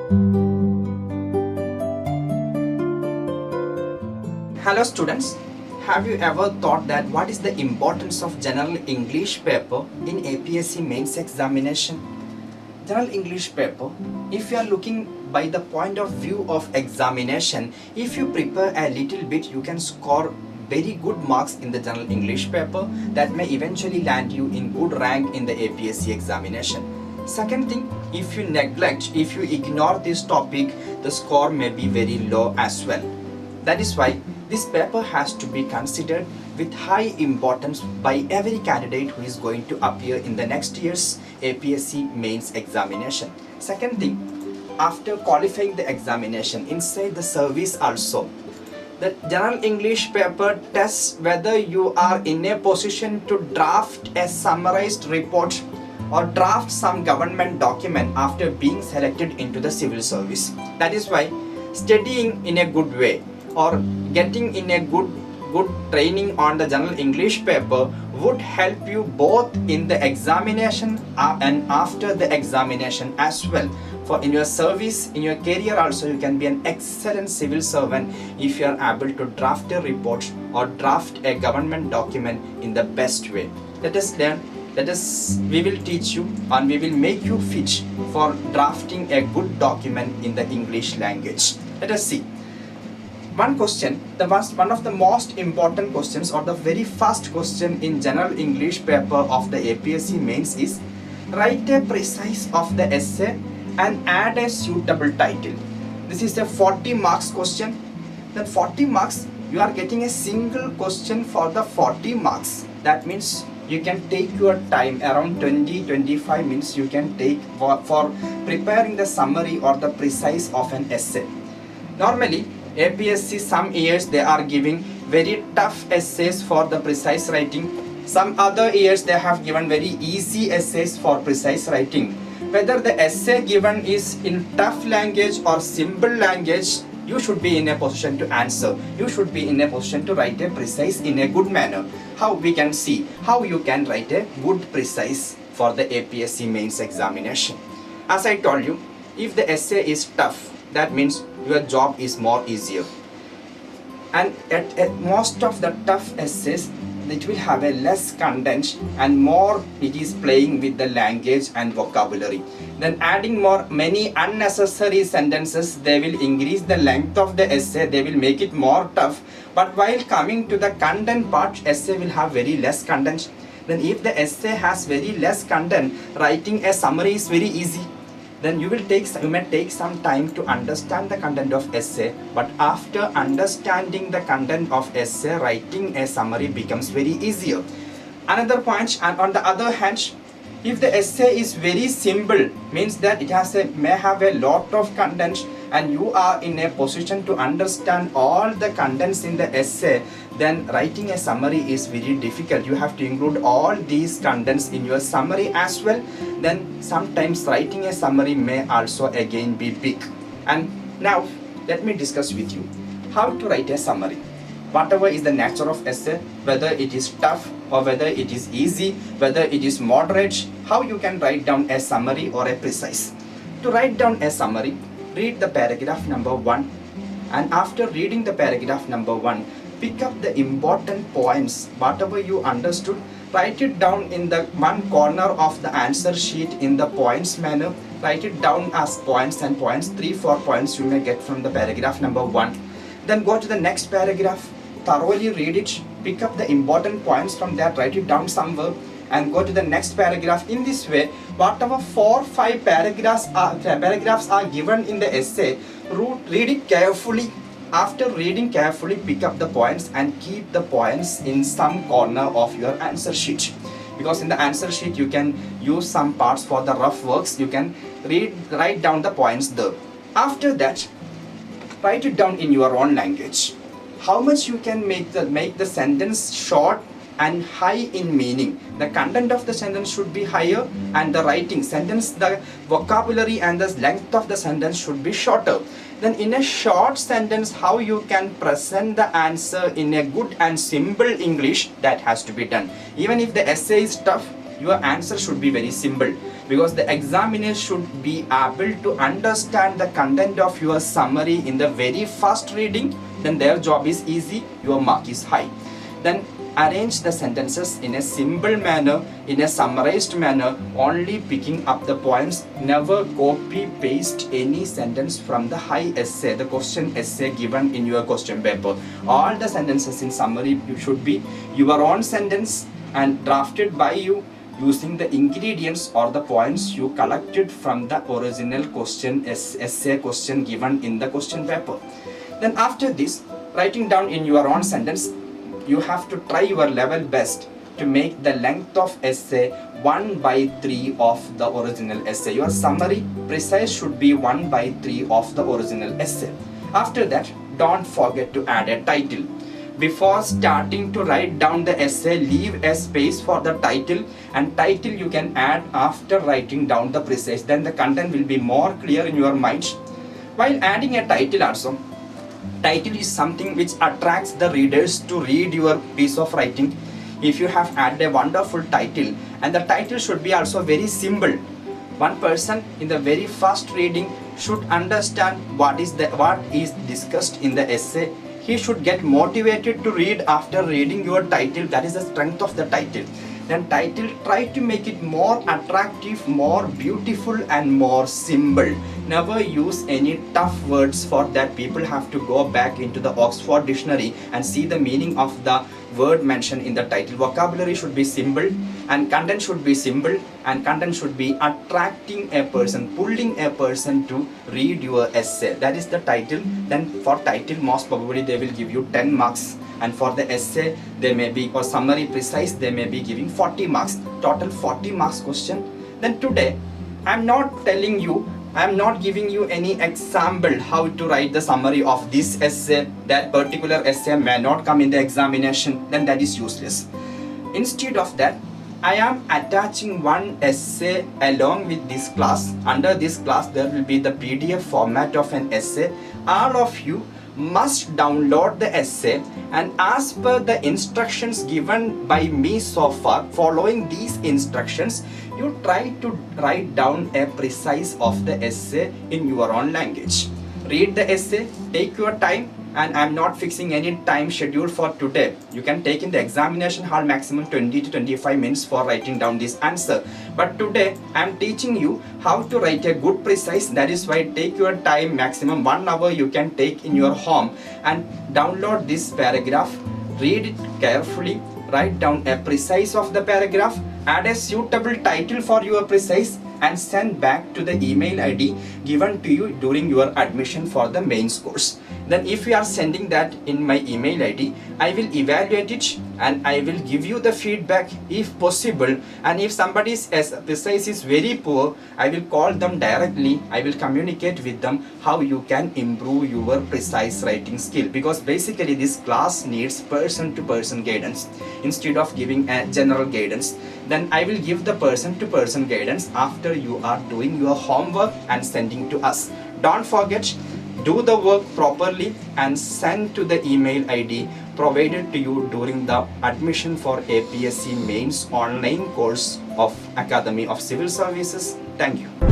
Hello students, have you ever thought that what is the importance of general English paper in APSC mains examination? General English paper, if you are looking by the point of view of examination, if you prepare a little bit, you can score very good marks in the general English paper that may eventually land you in good rank in the APSC examination. Second thing, if you neglect, if you ignore this topic, the score may be very low as well. That is why this paper has to be considered with high importance by every candidate who is going to appear in the next year's APSC mains examination. Second thing, after qualifying the examination, inside the service also, the general English paper tests whether you are in a position to draft a summarized report or draft some government document after being selected into the civil service. That is why studying in a good way or getting in a good training on the general English paper would help you both in the examination and after the examination as well. For in your service, in your career also, you can be an excellent civil servant if you are able to draft a report or draft a government document in the best way. Let us learn. We will teach you and we will make you fit for drafting a good document in the English language. Let us see. One question, one of the most important questions or the very first question in general English paper of the APSC mains is write a precise of the essay and add a suitable title. This is a 40 marks question. Then 40 marks, you are getting a single question for the 40 marks. That means you can take your time around 20-25 minutes you can take for preparing the summary or the precise of an essay. Normally APSC some years they are giving very tough essays for the precise writing. Some other years they have given very easy essays for precise writing. Whether the essay given is in tough language or simple language, you should be in a position to answer. You should be in a position to write a precise in a good manner. How we can see how you can write a good precise for the APSC mains examination. As I told you, if the essay is tough, that means your job is more easier. And at most of the tough essays, it will have a less content and more it is playing with the language and vocabulary. Then adding many unnecessary sentences, they will increase the length of the essay, they will make it more tough. But while coming to the content part, essay will have very less content. Then if the essay has very less content, writing a summary is very easy. Then you may take some time to understand the content of essay, but after understanding the content of essay, writing a summary becomes very easier. Another point, and on the other hand, if the essay is very simple, means that it may have a lot of content and you are in a position to understand all the contents in the essay, then writing a summary is very difficult. You have to include all these contents in your summary as well. Then sometimes writing a summary may also again be big. And now let me discuss with you how to write a summary. Whatever is the nature of essay, whether it is tough or whether it is easy, whether it is moderate, how you can write down a summary or a precise. To write down a summary, read the paragraph number 1, and after reading the paragraph number 1, pick up the important points, whatever you understood, write it down in the one corner of the answer sheet in the points manner. Write it down as points and points, 3-4 points you may get from the paragraph number 1. Then go to the next paragraph, thoroughly read it, pick up the important points from that, write it down somewhere, and go to the next paragraph. In this way, whatever 4-5 paragraphs are given in the essay, read it carefully. After reading carefully, pick up the points and keep the points in some corner of your answer sheet. Because in the answer sheet, you can use some parts for the rough works. You can write down the points there. After that, write it down in your own language. How much you can make the sentence short and high in meaning. The content of the sentence should be higher and the the vocabulary and the length of the sentence should be shorter. Then in a short sentence, how you can present the answer in a good and simple English, that has to be done. Even if the essay is tough, your answer should be very simple. because the examiner should be able to understand the content of your summary in the very first reading. Then their job is easy, your mark is high. Then arrange the sentences in a simple manner, in a summarized manner, only picking up the points. Never copy paste any sentence from the high essay, the question essay given in your question paper. All the sentences in summary should be your own sentence and drafted by you using the ingredients or the points you collected from the original question essay question given in the question paper. Then after this, writing down in your own sentence, you have to try your level best to make the length of essay 1/3 of the original essay. Your summary precise should be 1/3 of the original essay. After that, don't forget to add a title. Before starting to write down the essay, leave a space for the title, and title you can add after writing down the precise. Then the content will be more clear in your mind. While adding a title also, title is something which attracts the readers to read your piece of writing. If you have added a wonderful title, and the title should be also very simple, one person in the very first reading should understand what is discussed in the essay. He should get motivated to read after reading your title. That is the strength of the title. Then title, try to make it more attractive, more beautiful and more simple. Never use any tough words. For that, people have to go back into the Oxford dictionary and see the meaning of the word mentioned in the title. Vocabulary should be simple and content should be simple, and content should be attracting a person, pulling a person to read your essay. That is the title. Then for title, most probably they will give you 10 marks, and for the essay they may be, or summary precise, they may be giving 40 marks. Total 40 marks question. Then today I'm not telling you, I'm not giving you any example how to write the summary of this essay. That particular essay may not come in the examination, then that is useless. Instead of that, I am attaching one essay along with this class. Under this class there will be the PDF format of an essay. All of you must download the essay, and as per the instructions given by me so far, following these instructions, you try to write down a precise of the essay in your own language. Read the essay, take your time, and I'm not fixing any time schedule for today. You can take in the examination hall maximum 20 to 25 minutes for writing down this answer. But today I'm teaching you how to write a good precise. That is why take your time, maximum 1 hour you can take in your home, and download this paragraph, read it carefully, write down a precise of the paragraph, add a suitable title for your precise, and send back to the email ID given to you during your admission for the mains course. Then if you are sending that in my email ID, I will evaluate it and I will give you the feedback if possible. And if somebody's precise is very poor, I will call them directly. I will communicate with them how you can improve your precise writing skill, because basically this class needs person-to-person guidance instead of giving a general guidance. Then I will give the person-to-person guidance after you are doing your homework and sending to us. Don't forget, do the work properly and send to the email ID provided to you during the admission for APSC mains online course of Academy of Civil Services. Thank you.